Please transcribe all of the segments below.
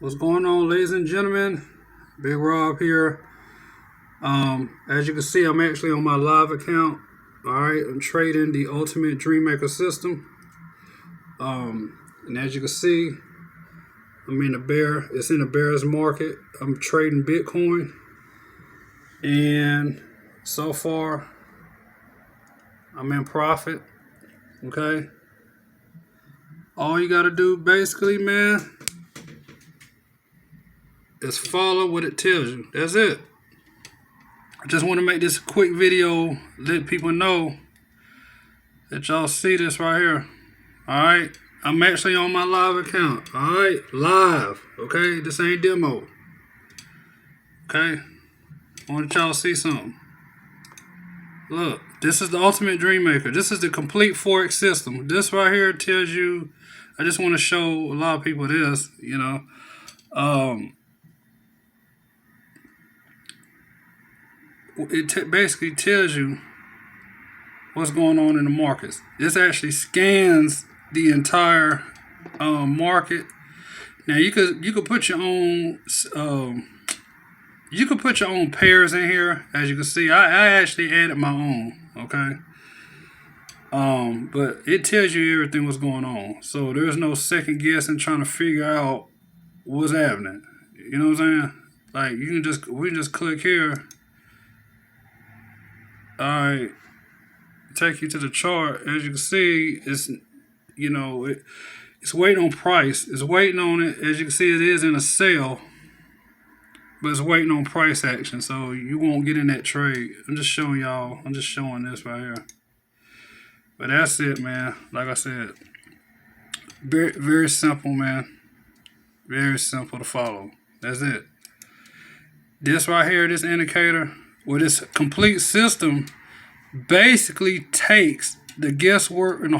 What's going on, ladies and gentlemen? Big Rob here. As you can see, I'm actually on my live account. Alright, I'm trading the Ultimate Dreammaker system. And as you can see, I'm in the bear. It's in the bear's market. I'm trading Bitcoin. And so far, I'm in profit. Okay. All you gotta do basically, man, is follow what it tells you. That's it. I just want to make this quick video, let people know that y'all see this right here. Alright, I'm actually on my live account. Alright, live. Okay, this ain't demo. Okay, I want y'all to see something. Look, this is the Ultimate Dreammaker. This is the complete Forex system. This right here tells you, I just want to show a lot of people this, you know. It basically tells you what's going on in the markets. This actually scans the entire market. Now you could put your own pairs in here. As you can see, I actually added my own. Okay. But it tells you everything what's going on. So there's no second guessing trying to figure out what's happening. You know what I'm saying? Like we can just click here. Alright, take you to the chart. As you can see, it's, you know, it's waiting on price. It's waiting on it. As you can see, it is in a sell, but it's waiting on price action. So you won't get in that trade. I'm just showing y'all. I'm just showing this right here. But that's it, man. Like I said, very, very simple, man. Very simple to follow. That's it. This right here, this indicator, well, this complete system basically takes the guesswork and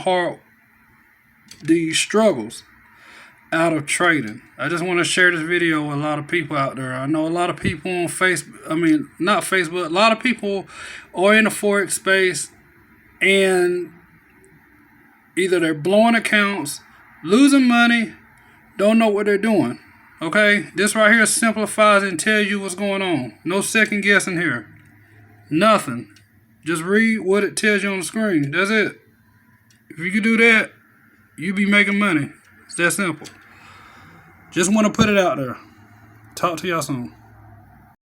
the struggles out of trading. I just want to share this video with a lot of people out there. I know a lot of people on Facebook, not Facebook, a lot of people are in the Forex space and either they're blowing accounts, losing money, don't know what they're doing. Okay, this right here simplifies and tells you what's going on. No second guessing here. Nothing. Just read what it tells you on the screen. That's it. If you can do that, you be making money. It's that simple. Just want to put it out there. Talk to y'all soon.